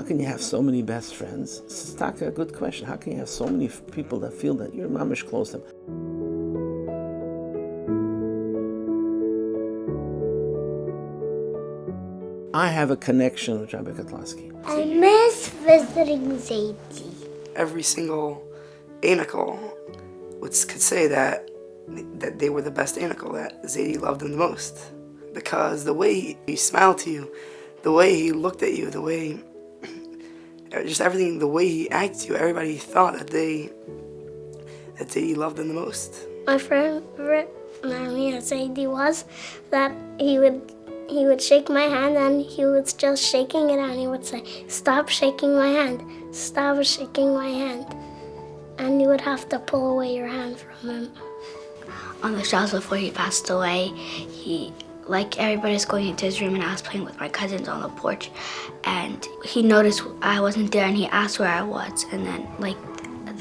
can you have so many best friends? This is a good question. How can you have so many people that feel that you're mamish close to them? I have a connection with Rabbi Kotlarsky. I miss visiting Zaidi. Every single anikel could say that they were the best anikel, that Zaidi loved them the most. Because the way he smiled to you, the way he looked at you, the way, just everything, the way he acted to you, everybody thought that Zaidi loved them the most. My favorite memory of Zaidi was that he would shake my hand and he was just shaking it and he would say, "Stop shaking my hand, stop shaking my hand." And you would have to pull away your hand from him. On the Shabbos before he passed away, like everybody's going into his room and I was playing with my cousins on the porch and he noticed I wasn't there and he asked where I was and then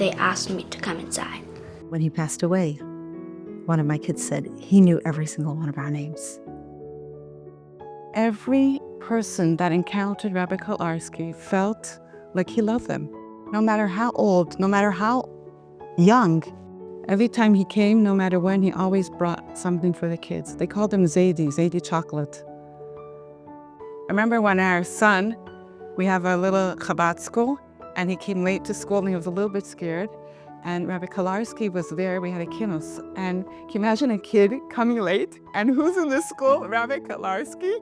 they asked me to come inside. When he passed away, one of my kids said he knew every single one of our names. Every person that encountered Rabbi Kotlarsky felt like he loved them. No matter how old, no matter how young, every time he came, no matter when, he always brought something for the kids. They called him Zaidi chocolate. I remember when our son, we have a little Chabad school, and he came late to school and he was a little bit scared. And Rabbi Kotlarsky was there, we had a kinus. And can you imagine a kid coming late? And who's in the school? Rabbi Kotlarsky.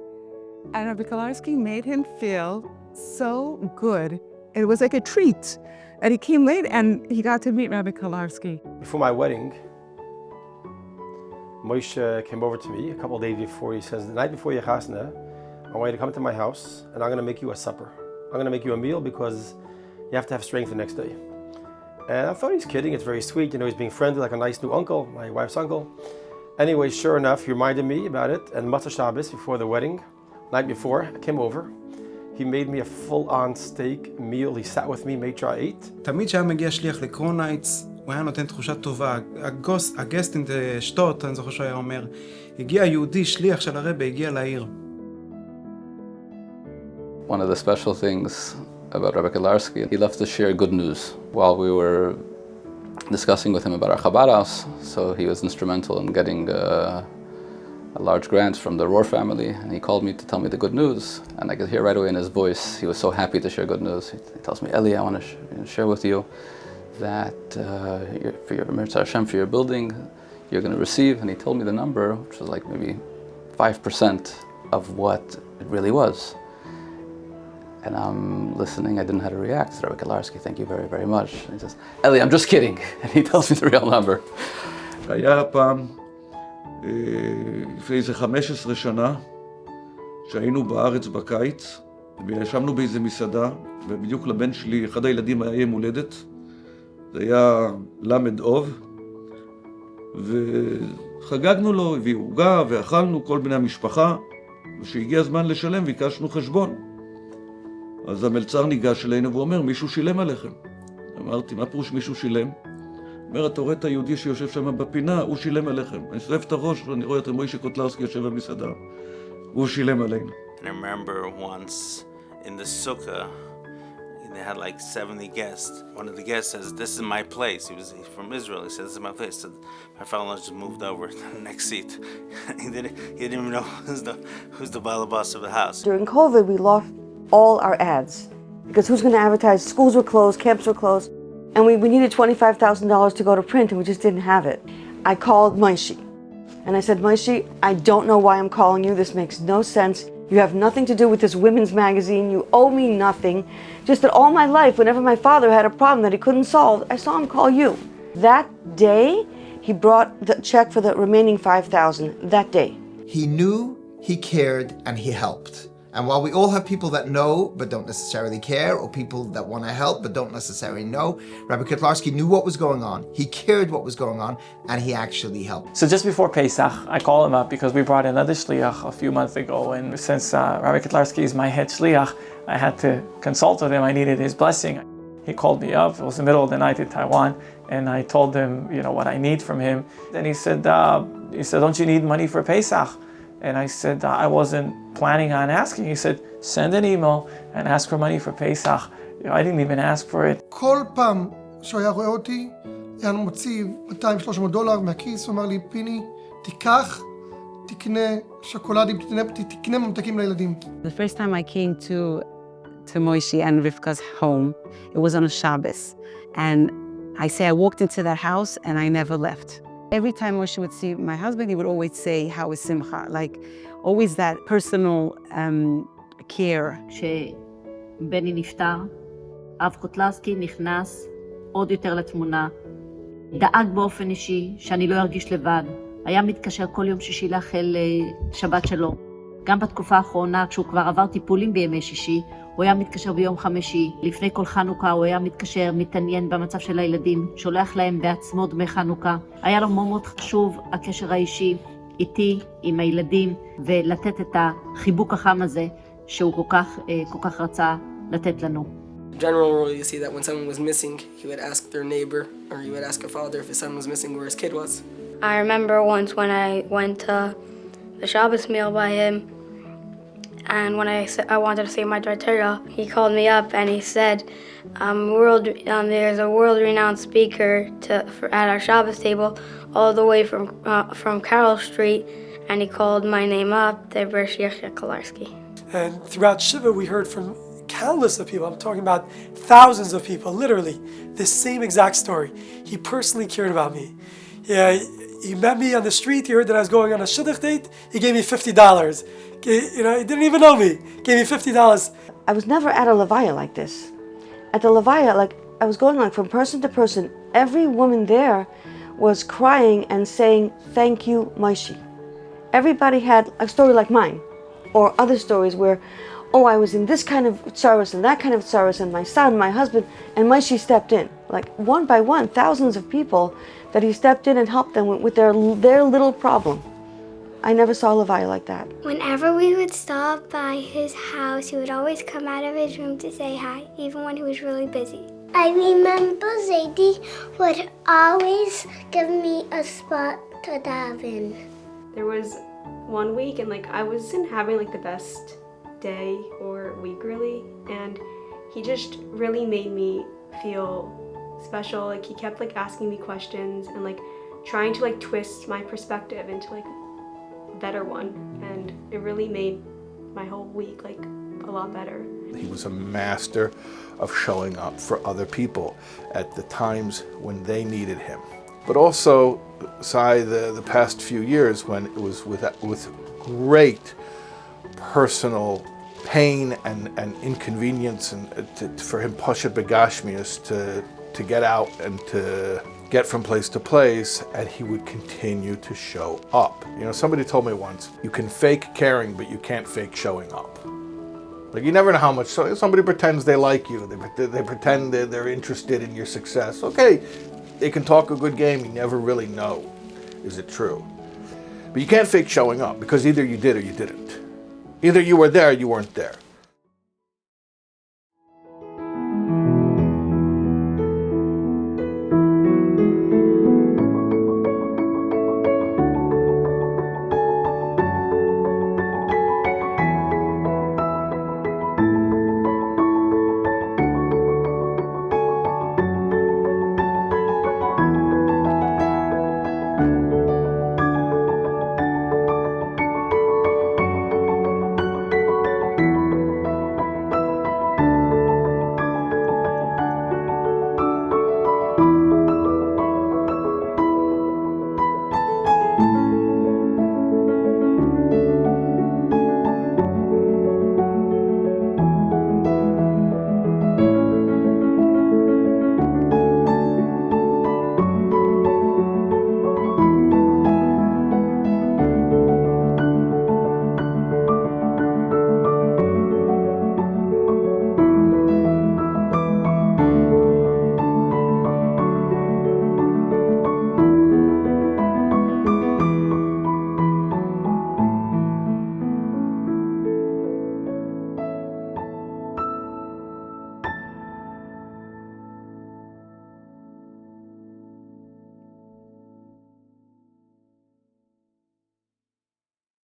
And Rabbi Kotlarsky made him feel so good. It was like a treat. And he came late and he got to meet Rabbi Kotlarsky. Before my wedding, Moshe came over to me a couple of days before. He says, "The night before your chasna, I want you to come to my house and I'm going to make you a supper. I'm going to make you a meal because you have to have strength the next day." And I thought he's kidding. It's very sweet. You know, he's being friendly like a nice new uncle, my wife's uncle. Anyway, sure enough, he reminded me about it. And Matzah Shabbos, before the wedding, night before, I came over. He made me a full-on steak meal. He sat with me, made sure I ate. תמיד כשהיה מגיע שליח לקרונייטס, הוא היה נותן תחושה טובה. הגסט אין שטוט, אני זוכר שהוא היה אומר, הגיע יהודי, שליח של הרבי, הגיע לעיר. One of the special things about Rabbi Kotlarsky, he loved to share good news. While we were discussing with him about our Chabad house, so he was instrumental in getting a large grant from the Rohr family, and he called me to tell me the good news, and I could hear right away in his voice, he was so happy to share good news. He tells me, "Eli, I want to share with you that for your mitzvah Hashem, for your building, you're going to receive," and he told me the number, which was like maybe 5% of what it really was. And I'm listening, I didn't know how to react. I said, "Rabbi Kotlarsky, thank you very, very much." And he says, "Eli, I'm just kidding." And he tells me the real number. היה פעם, לפני איזה 15 שנה, שהיינו בארץ בקיץ, וישבנו באיזה מסעדה, ובדיוק לבן שלי, אחד הילדים היה יום הולדת, זה היה למד אוב, וחגגנו לו, הביאו עוגה, ואכלנו כל בני המשפחה, וכשהגיע הזמן לשלם, ביקשנו חשבון. אז המלצר ניגש אלינו ואומר, "מישהו שילם עליכם." אמרתי, "מה פירוש מישהו שילם?" אומר, "אתה רואה את היהודי שיושב שם בפינה, הוא שילם עליכם." אני שורף את הראש ואני רואה את מוישה קוטלרסקי יושב במסעדה. הוא שילם עלינו. And I remember once in the sukkah, they had like 70 guests. One of the guests says, "This is my place." He's from Israel. He says, "This is my place." So my father-in-law just moved over to the next seat. he didn't even know who's the balabas of the house. During COVID, we lost all our ads because who's going to advertise? Schools were closed, camps were closed, and we needed $25,000 to go to print, and we just didn't have it. I called Moshe, and I said, "Moshe, I don't know why I'm calling you. This makes no sense. You have nothing to do with this women's magazine. You owe me nothing. Just that all my life, whenever my father had a problem that he couldn't solve, I saw him call you." That day, he brought the check for the remaining $5,000. That day. He knew, he cared, and he helped. And while we all have people that know but don't necessarily care, or people that want to help but don't necessarily know, Rabbi Kotlarsky knew what was going on, he cared what was going on, and he actually helped. So just before Pesach, I called him up because we brought another shliach a few months ago, and since Rabbi Kotlarsky is my head shliach, I had to consult with him. I needed his blessing. He called me up. It was the middle of the night in Taiwan, and I told him, what I need from him. Then he said, "Don't you need money for Pesach?" And I said, I wasn't planning on asking. He said, send an email and ask for money for Pesach. I didn't even ask for it. כל פעם שהוא היה רואה אותי, היה מוציא $200-300 מהכיס, הוא אמר לי, פיני, תיקח, תקנה שוקולדים, תקנה ממתקים לילדים. The first time I came to Moshe and Rivka's home, it was on a Shabbos. And I say I walked into that house and I never left. Every time Moshe would see my husband, he would always say, how is Simcha? Like, always that personal care. כשבני נפטר, הרב קוטלרסקי נכנס עוד יותר לתמונה. דאג באופן אישי שאני לא ארגיש לבד. היה מתקשר כל יום שישי לאחל שבת שלום. גם בתקופה האחרונה, כשהוא כבר עבר טיפולים בימי שישי, הוא היה מתקשר ביום חמישי. לפני כל חנוכה הוא היה מתקשר, מתעניין במצב של הילדים, שולח להם בעצמו דמי חנוכה. היה לו מאוד חשוב הקשר האישי איתי, עם הילדים, ולתת את החיבוק החם הזה שהוא כל כך רצה לתת לנו. General rule, you see that when someone was missing, he would ask their neighbor, or he would ask a father if his son was missing, where his kid was. I remember once when I went to the Shabbos meal by him, and when I wanted to say my Torah, he called me up and he said, there's a world-renowned speaker at our Shabbos table all the way from Carroll Street, and he called my name up, the Rabbi Moshe Kotlarsky. And throughout Shiva, we heard from countless of people. I'm talking about thousands of people, literally, the same exact story. He personally cared about me. Yeah, he met me on the street. He heard that I was going on a shidduch date. He gave me $50. He didn't even know me. Gave me $50. I was never at a levaya like this. At the levaya, I was going from person to person. Every woman there was crying and saying, "Thank you, Moshe." Everybody had a story like mine, or other stories where, oh, I was in this kind of tsaros and that kind of tsaros, and my son, my husband, and Moshe stepped in. One by one, thousands of people that he stepped in and helped them with their little problem. I never saw a levaya like that. Whenever we would stop by his house, he would always come out of his room to say hi, even when he was really busy. I remember Zadie would always give me a spot to daven. There was one week and I wasn't having the best day or week really, and he just really made me feel special. He kept asking me questions and trying to twist my perspective into a better one, and it really made my whole week a lot better. He was a master of showing up for other people at the times when they needed him. But also, the past few years when it was with great personal pain and inconvenience, and for him pasha begashmius to get out and to get from place to place, and he would continue to show up. Somebody told me once, you can fake caring, but you can't fake showing up. You never know how much somebody pretends they like you, they pretend they're interested in your success. Okay, they can talk a good game, you never really know, is it true? But you can't fake showing up, because either you did or you didn't. Either you were there or you weren't there.